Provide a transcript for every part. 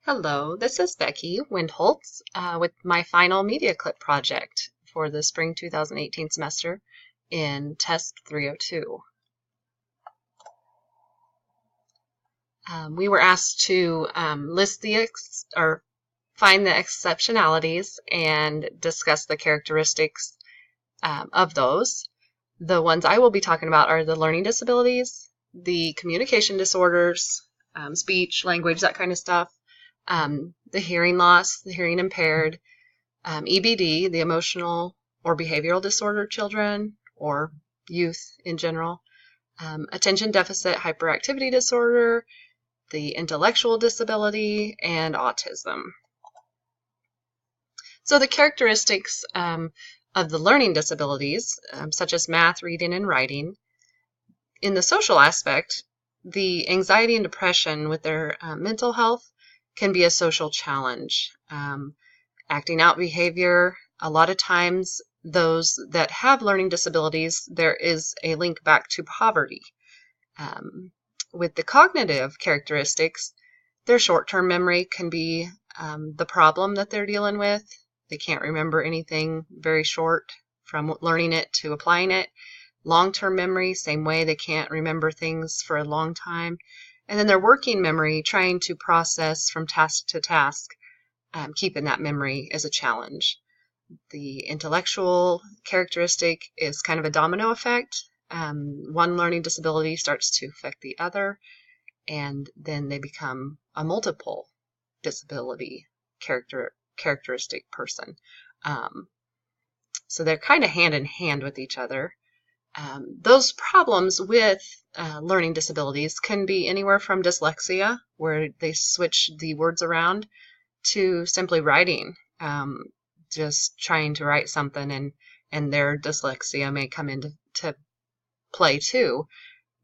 Hello, this is Becky Windholtz with my final media clip project for the spring 2018 semester in Test 302. We were asked to list or find the exceptionalities and discuss the characteristics of those. The ones I will be talking about are the learning disabilities, the communication disorders, speech, language, that kind of stuff. The hearing loss, the hearing impaired, EBD, the emotional or behavioral disorder children or youth in general, attention deficit hyperactivity disorder, the intellectual disability, and autism. So the characteristics of the learning disabilities, such as math, reading, and writing, in the social aspect, the anxiety and depression with their mental health can be a social challenge. Acting out behavior, a lot of times those that have learning disabilities, there is a link back to poverty. With the cognitive characteristics, their short-term memory can be the problem that they're dealing with. They can't remember anything very short from learning it to applying it. Long-term memory, same way, they can't remember things for a long time. And then their working memory, trying to process from task to task, keeping that memory is a challenge. The intellectual characteristic is kind of a domino effect. One learning disability starts to affect the other, and then they become a multiple disability characteristic person. So they're kind of hand in hand with each other. Those problems with learning disabilities can be anywhere from dyslexia, where they switch the words around, to simply writing, just trying to write something, and their dyslexia may come into play too.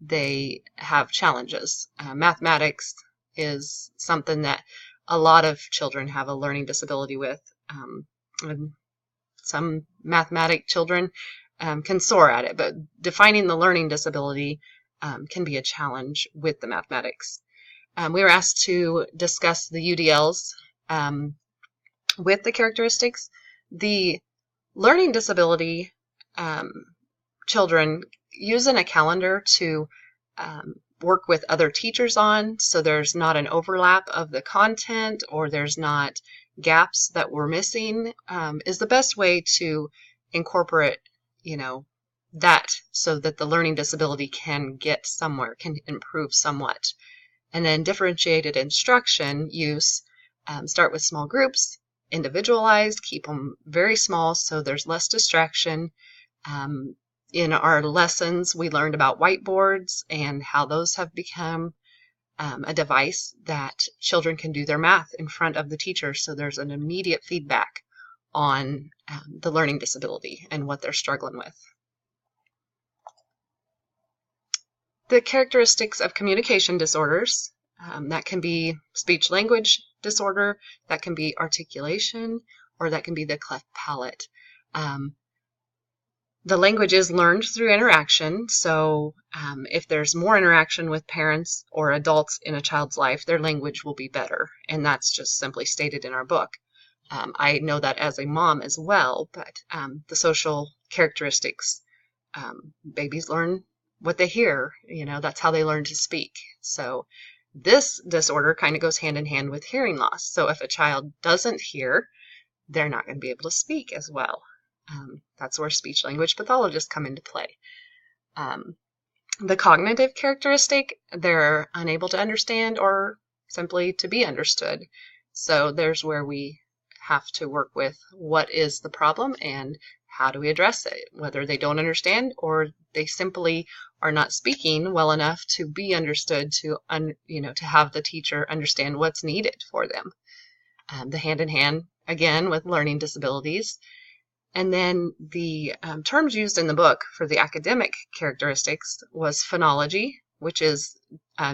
They have challenges. Mathematics is something that a lot of children have a learning disability with. And some mathematic children can soar at it, but defining the learning disability can be a challenge with the mathematics. We were asked to discuss the UDLs with the characteristics. The learning disability children using a calendar to work with other teachers on, so there's not an overlap of the content or there's not gaps that we're missing, is the best way to incorporate, that, so that the learning disability can get somewhere, can improve somewhat. And then differentiated instruction use, start with small groups, individualized, keep them very small so there's less distraction. In our lessons, we learned about whiteboards and how those have become a device that children can do their math in front of the teacher, so there's an immediate feedback on the learning disability and what they're struggling with. The characteristics of communication disorders, that can be speech language disorder, that can be articulation, or that can be the cleft palate. The language is learned through interaction, so if there's more interaction with parents or adults in a child's life, their language will be better, and that's just simply stated in our book. I know that as a mom as well, but the social characteristics, babies learn what they hear, that's how they learn to speak. So this disorder kind of goes hand in hand with hearing loss. So if a child doesn't hear, they're not going to be able to speak as well. That's where speech language pathologists come into play. The cognitive characteristic, they're unable to understand or simply to be understood. So there's where we have to work with what is the problem and how do we address it, whether they don't understand or they simply are not speaking well enough to be understood, to have the teacher understand what's needed for them. The hand in hand, again, with learning disabilities. And then the terms used in the book for the academic characteristics was phonology, which is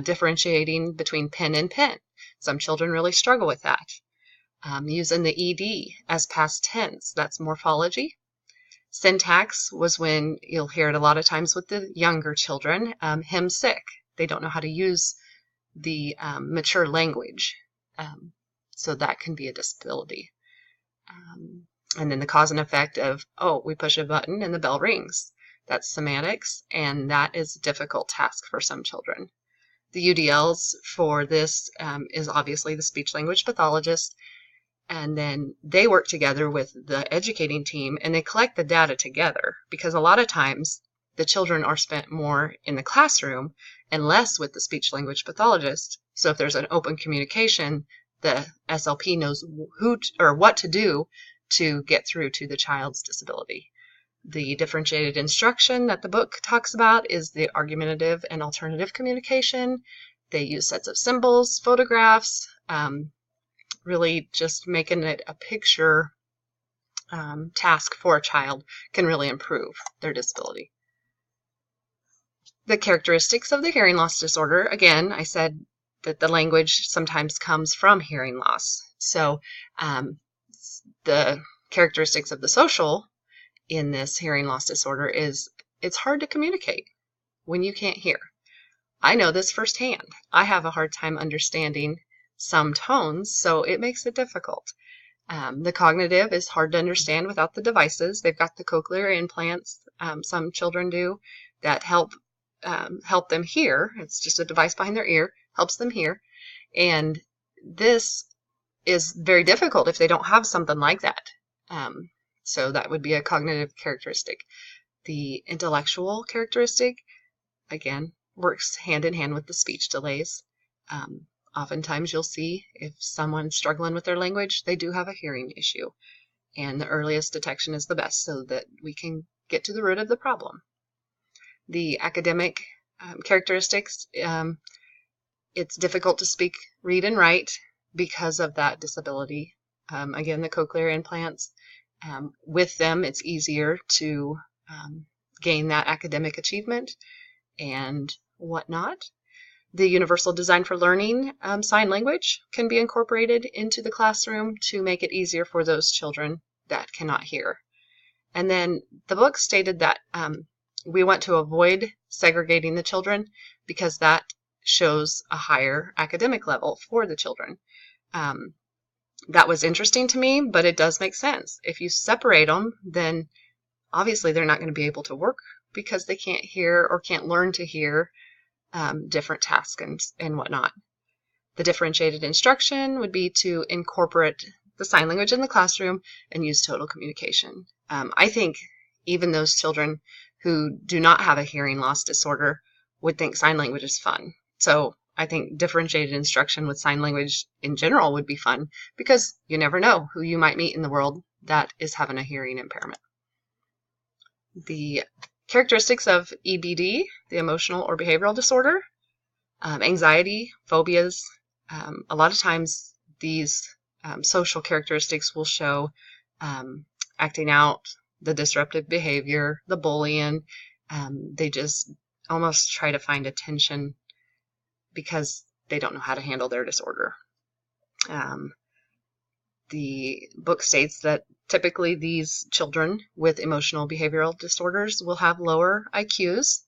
differentiating between pen and pen. Some children really struggle with that. Using the ED as past tense, that's morphology. Syntax was when you'll hear it a lot of times with the younger children, him sick. They don't know how to use the mature language. So that can be a disability. And then the cause and effect of, oh, we push a button and the bell rings. That's semantics, and that is a difficult task for some children. The UDLs for this is obviously the speech language pathologist, and then they work together with the educating team and they collect the data together, because a lot of times the children are spent more in the classroom and less with the speech language pathologist. So if there's an open communication, the SLP knows who or what to do to get through to the child's disability. The differentiated instruction that the book talks about is the argumentative and alternative communication. They use sets of symbols, photographs, really just making it a picture task for a child can really improve their disability. The characteristics of the hearing loss disorder, again, I said that the language sometimes comes from hearing loss. So the characteristics of the social in this hearing loss disorder is it's hard to communicate when you can't hear. I know this firsthand. I have a hard time understanding some tones, so it makes it difficult. The cognitive is hard to understand without the devices. They've got the cochlear implants, some children do, that help them hear. It's just a device behind their ear, helps them hear. And this is very difficult if they don't have something like that. So that would be a cognitive characteristic. The intellectual characteristic, again, works hand in hand with the speech delays. Oftentimes you'll see if someone's struggling with their language, they do have a hearing issue. And the earliest detection is the best so that we can get to the root of the problem. The academic characteristics, it's difficult to speak, read, and write because of that disability. Again, the cochlear implants, with them, it's easier to gain that academic achievement and whatnot. The Universal Design for Learning sign language can be incorporated into the classroom to make it easier for those children that cannot hear. And then the book stated that we want to avoid segregating the children because that shows a higher academic level for the children. That was interesting to me, but it does make sense. If you separate them, then obviously they're not going to be able to work because they can't hear or can't learn to hear different tasks and whatnot. The differentiated instruction would be to incorporate the sign language in the classroom and use total communication. I think even those children who do not have a hearing loss disorder would think sign language is fun. So I think differentiated instruction with sign language in general would be fun because you never know who you might meet in the world that is having a hearing impairment. The characteristics of EBD, the emotional or behavioral disorder, anxiety, phobias. A lot of times these social characteristics will show acting out, the disruptive behavior, the bullying. They just almost try to find attention because they don't know how to handle their disorder. The book states that typically these children with emotional behavioral disorders will have lower IQs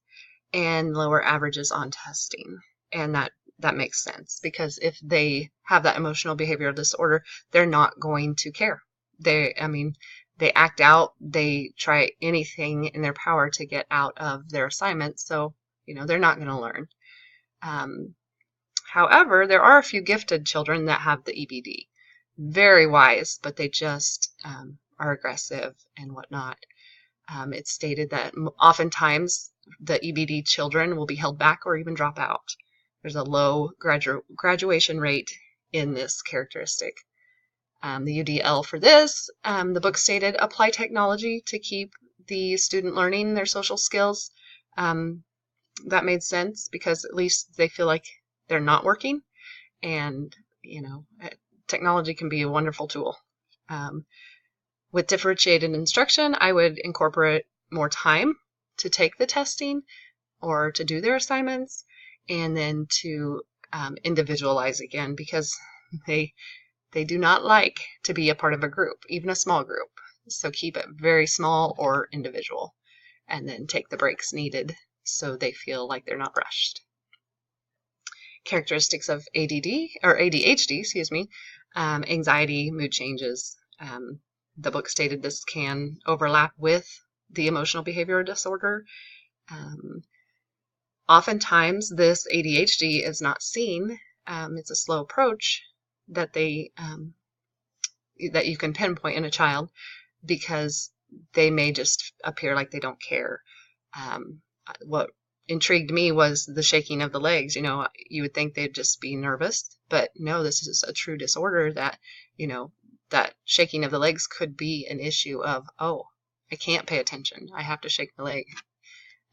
and lower averages on testing. And that makes sense because if they have that emotional behavioral disorder, they're not going to care. They act out, they try anything in their power to get out of their assignments, so they're not going to learn. However, there are a few gifted children that have the EBD. Very wise, but they just are aggressive and whatnot. It's stated that oftentimes the EBD children will be held back or even drop out. There's a low graduation rate in this characteristic. The UDL for this, the book stated, apply technology to keep the student learning their social skills. That made sense because at least they feel like they're not working, and technology can be a wonderful tool. With differentiated instruction, I would incorporate more time to take the testing or to do their assignments, and then to individualize again because they do not like to be a part of a group, even a small group. So keep it very small or individual, and then take the breaks needed so they feel like they're not rushed. Characteristics of ADD or ADHD, anxiety, mood changes. The book stated this can overlap with the emotional behavioral disorder. Oftentimes, this ADHD is not seen. It's a slow approach that that you can pinpoint in a child because they may just appear like they don't care. What intrigued me was the shaking of the legs. You would think they'd just be nervous, but no, this is a true disorder that, that shaking of the legs could be an issue of, oh, I can't pay attention. I have to shake the leg.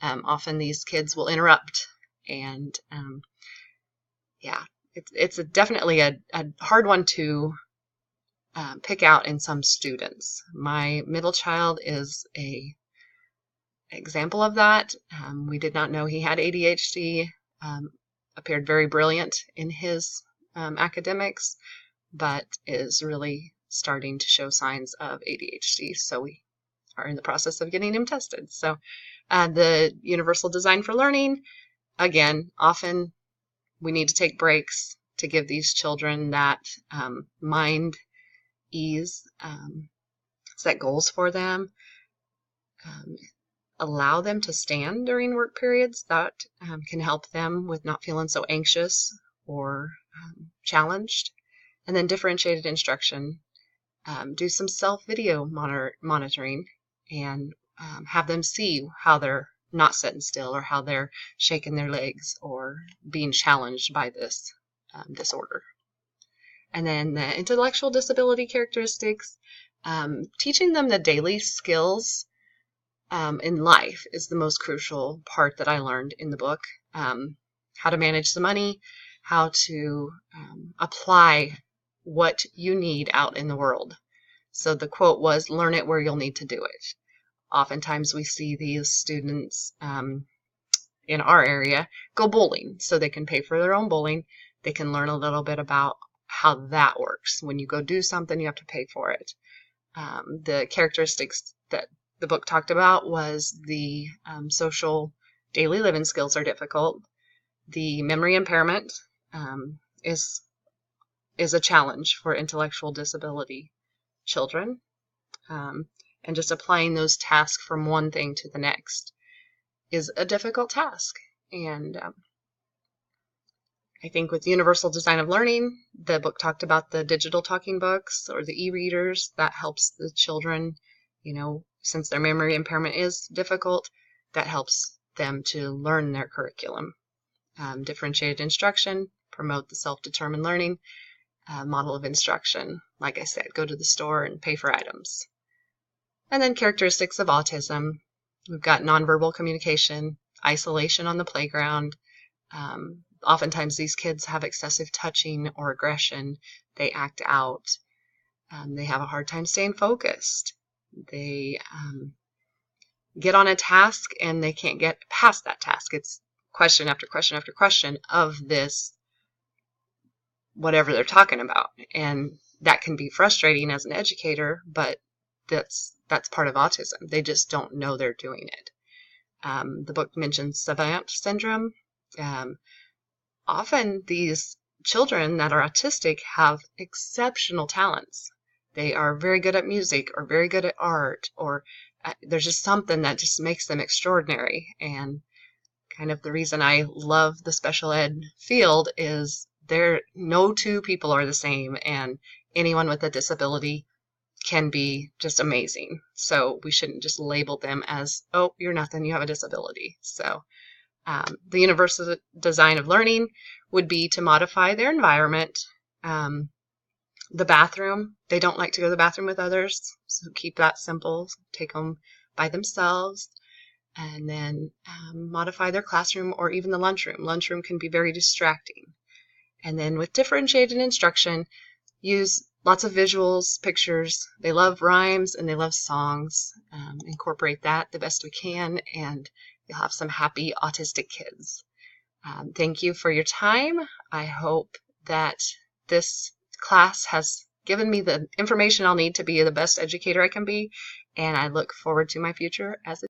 Often these kids will interrupt, and yeah, it's definitely a hard one to pick out in some students. My middle child is a example of that. We did not know he had ADHD. Appeared very brilliant in his academics, but is really starting to show signs of ADHD. So we are in the process of getting him tested. So the Universal Design for Learning, again, often we need to take breaks to give these children that mind ease, set goals for them, allow them to stand during work periods. That can help them with not feeling so anxious or challenged. And then differentiated instruction, do some self-video monitoring, and have them see how they're not sitting still or how they're shaking their legs or being challenged by this disorder. And then the intellectual disability characteristics, teaching them the daily skills in life is the most crucial part that I learned in the book. How to manage the money, how to apply what you need out in the world. So the quote was, learn it where you'll need to do it. Oftentimes we see these students in our area go bowling so they can pay for their own bowling. They can learn a little bit about how that works. When you go do something, you have to pay for it. The characteristics that the book talked about was the social daily living skills are difficult. The memory impairment is a challenge for intellectual disability children. And just applying those tasks from one thing to the next is a difficult task. And I think with Universal Design of Learning, the book talked about the digital talking books or the e-readers. That helps the children, since their memory impairment is difficult, that helps them to learn their curriculum. Differentiated instruction, promote the self-determined learning model of instruction. Like I said, go to the store and pay for items. And then characteristics of autism. We've got nonverbal communication, isolation on the playground. Oftentimes these kids have excessive touching or aggression. They act out. They have a hard time staying focused. They get on a task and they can't get past that task. It's question after question after question of this, whatever they're talking about. And that can be frustrating as an educator, but that's part of autism. They just don't know they're doing it. The book mentions savant syndrome. Often these children that are autistic have exceptional talents. They are very good at music or very good at art, or there's just something that just makes them extraordinary. And kind of the reason I love the special ed field is no two people are the same, and anyone with a disability can be just amazing. So we shouldn't just label them as, oh, you're nothing, you have a disability. So the universal design of learning would be to modify their environment. The bathroom, they don't like to go to the bathroom with others, so keep that simple. Take them by themselves. And then modify their classroom or even the lunchroom. Lunchroom can be very distracting. And then with differentiated instruction, use lots of visuals, pictures. They love rhymes and they love songs. Incorporate that the best we can, and you'll have some happy autistic kids. Thank you for your time. I hope that this class has given me the information I'll need to be the best educator I can be, and I look forward to my future as a